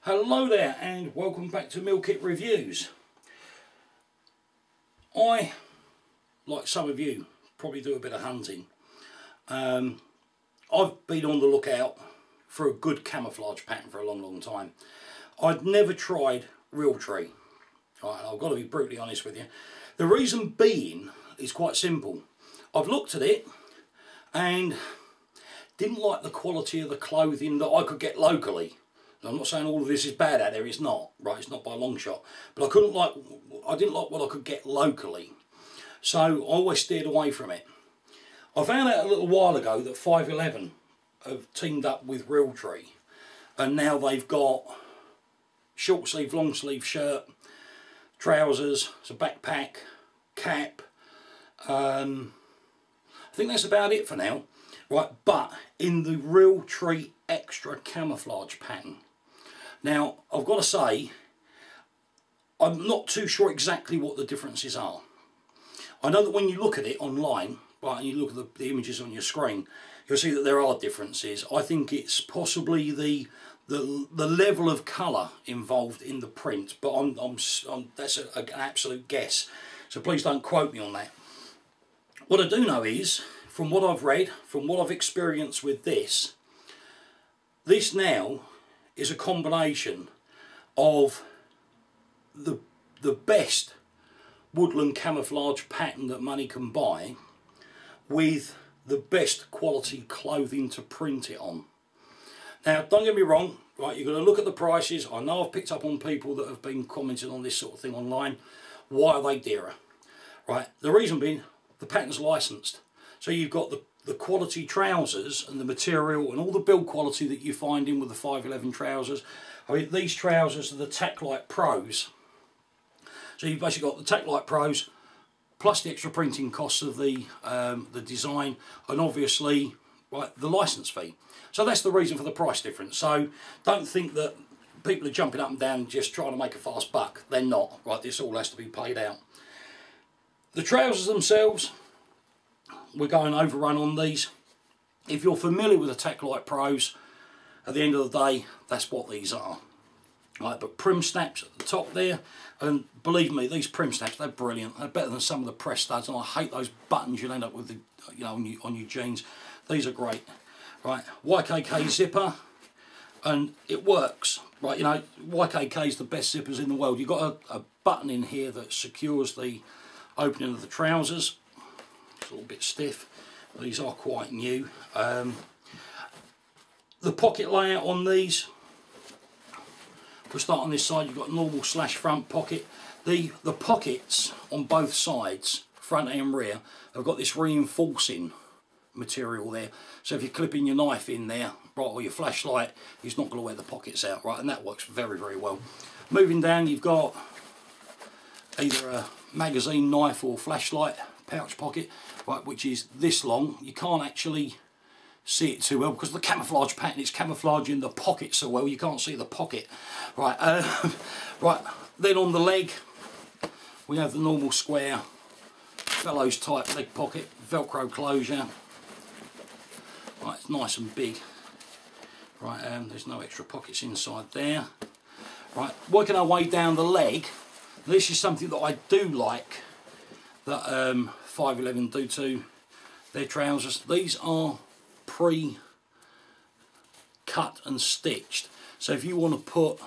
Hello there and welcome back to Meal Kit Reviews. I, like some of you, probably do a bit of hunting. I've been on the lookout for a good camouflage pattern for a long time. I'd never tried Realtree. Right, I've got to be brutally honest with you. The reason being is quite simple. I've looked at it and didn't like the quality of the clothing that I could get locally. I'm not saying all of this is bad out there, it's not, right, it's not by a long shot. But I didn't like what I could get locally. So I always steered away from it. I found out a little while ago that 511 have teamed up with Realtree. And now they've got short sleeve, long sleeve shirt, trousers, it's a backpack, cap. I think that's about it for now. Right, but in the Realtree Xtra camouflage pattern. Now, I've got to say, I'm not too sure exactly what the differences are. I know that when you look at it online, right, and you look at the images on your screen, you'll see that there are differences. I think it's possibly the level of colour involved in the print, but that's an absolute guess. So please don't quote me on that. What I do know is, from what I've read, from what I've experienced with this now is a combination of the best woodland camouflage pattern that money can buy with the best quality clothing to print it on. Now, don't get me wrong, right, you've got to look at the prices. I know I've picked up on people that have been commenting on this sort of thing online. Why are they dearer? Right, the reason being, the pattern's licensed. So you've got the quality trousers and the material and all the build quality that you find in with the 511 trousers. I mean, these trousers are the Taclite Pros. So you've basically got the Taclite Pros plus the extra printing costs of the design and obviously, right, the license fee. So that's the reason for the price difference. So don't think that people are jumping up and down just trying to make a fast buck. They're not. Right, this all has to be paid out. The trousers themselves, we're going overrun on these. If you're familiar with the Taclite Pros, at the end of the day, that's what these are. Right, but prim snaps at the top there, and believe me, these prim snaps, they're brilliant. They're better than some of the press studs, and I hate those buttons you'll end up with, on your jeans. These are great. Right, YKK zipper, and it works. Right, YKK is the best zippers in the world. You've got a button in here that secures the opening of the trousers. It's a little bit stiff. These are quite new. The pocket layout on these, we'll start on this side. You've got normal / front pocket. The pockets on both sides, front and rear, have got this reinforcing material there. So if you're clipping your knife in there, right, or your flashlight, it's not going to wear the pockets out, right? And that works very, very well. Moving down, you've got either a magazine, knife or flashlight pouch pocket, right, which is this long. You can't actually see it too well because the camouflage pattern is camouflaging the pocket so well you can't see the pocket. Right, right. Then on the leg we have the normal square bellows type leg pocket, Velcro closure. Right, it's nice and big. Right, there's no extra pockets inside there. Right, working our way down the leg. This is something that I do like that 511 do to their trousers. These are pre-cut and stitched. So if you want to put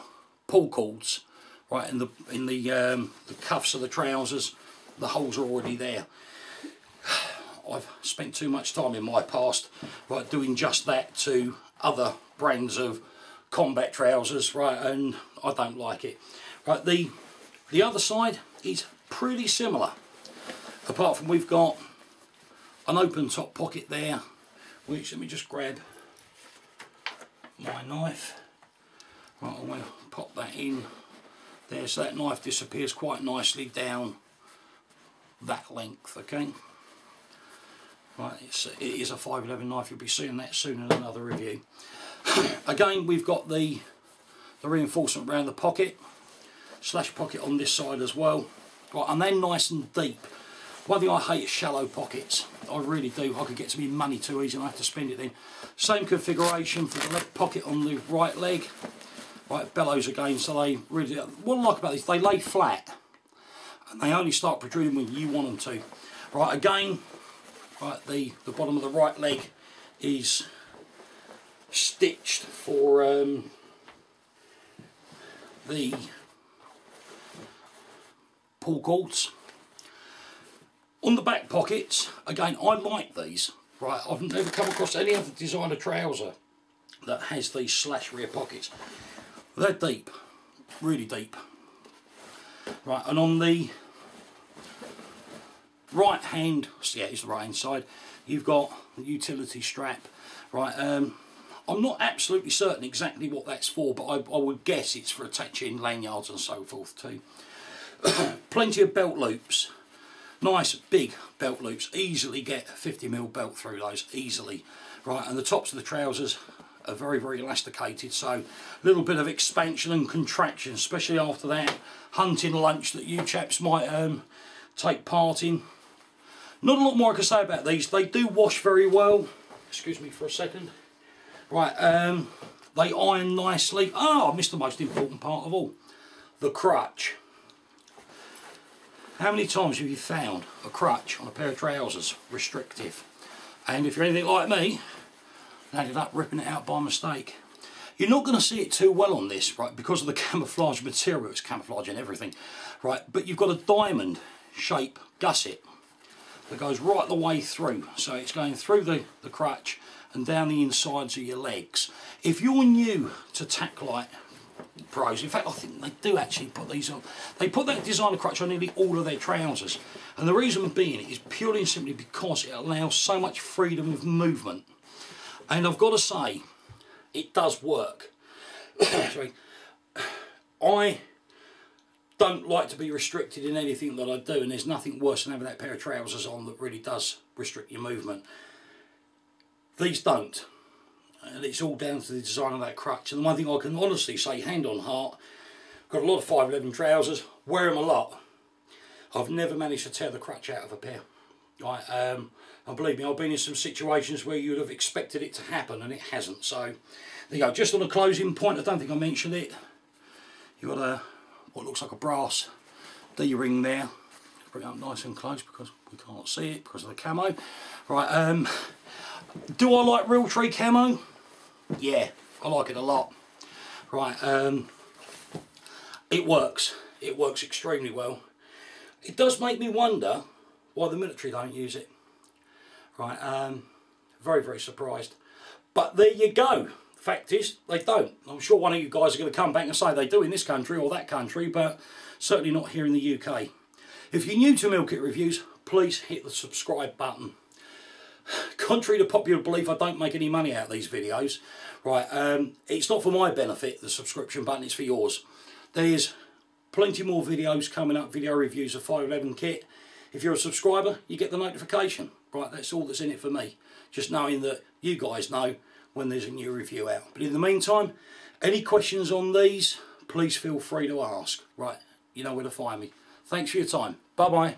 pull cords right in the cuffs of the trousers, the holes are already there. I've spent too much time in my past, right, doing just that to other brands of combat trousers, right, and I don't like it. Right, the other side is pretty similar, apart from we've got an open top pocket there, which, let me just grab my knife. Right, I'm going to pop that in there so that knife disappears quite nicely down that length, okay? Right, it is a 511 knife, you'll be seeing that soon in another review. Again, we've got the reinforcement around the pocket, / pocket on this side as well. Right, and they're nice and deep. One thing I hate is shallow pockets. I really do. I could get to me money too easy and I have to spend it then. Same configuration for the leg pocket on the right leg. Right, bellows again, so they really, what I like about this, they lay flat and they only start protruding when you want them to. Right, again, right, the bottom of the right leg is stitched for the pull cords. On the back pockets, again, I like these. Right, I've never come across any other designer trouser that has these slash rear pockets. They're deep, really deep. Right, and on the right hand, yeah, it's the right hand side, you've got the utility strap. Right, I'm not absolutely certain exactly what that's for, but I would guess it's for attaching lanyards and so forth too. Plenty of belt loops. Nice big belt loops, easily get a 50mm belt through those, easily. Right, and the tops of the trousers are very, very elasticated, so a little bit of expansion and contraction, especially after that hunting lunch that you chaps might take part in. Not a lot more I can say about these. They do wash very well. Excuse me for a second. Right, they iron nicely. Oh, I missed the most important part of all, the crutch. How many times have you found a crutch on a pair of trousers restrictive? And if you're anything like me, ended up ripping it out by mistake. You're not going to see it too well on this, right, because of the camouflage material. It's camouflage and everything, right, but you've got a diamond shape gusset that goes right the way through, so it's going through the crutch and down the insides of your legs. If you're new to Taclite Pros, in fact I think they do actually put these on, they put that designer crutch on nearly all of their trousers, and the reason being is purely and simply because it allows so much freedom of movement. And I've got to say, it does work. Sorry. I don't like to be restricted in anything that I do, and there's nothing worse than having that pair of trousers on that really does restrict your movement. These don't. And it's all down to the design of that crutch. And the one thing I can honestly say, hand on heart, got a lot of 511 trousers, wear them a lot. I've never managed to tear the crutch out of a pair. Right, and believe me, I've been in some situations where you'd have expected it to happen and it hasn't. So there you go. Just on a closing point, I don't think I mentioned it, you've got what looks like a brass D-ring there. Bring it up nice and close because we can't see it because of the camo. Right, do I like Realtree camo? Yeah, I like it a lot. Right, it works. It works extremely well. It does make me wonder why the military don't use it. Right, very, very surprised. But there you go. The fact is, they don't. I'm sure one of you guys are going to come back and say they do in this country or that country, but certainly not here in the UK. If you're new to Meal Kit Reviews, please hit the subscribe button. Contrary to popular belief, I don't make any money out of these videos. Right, it's not for my benefit, the subscription button, it's for yours. There's plenty more videos coming up, video reviews of 511 kit. If you're a subscriber, you get the notification. Right, that's all that's in it for me. Just knowing that you guys know when there's a new review out. But in the meantime, any questions on these, please feel free to ask. Right, you know where to find me. Thanks for your time. Bye-bye.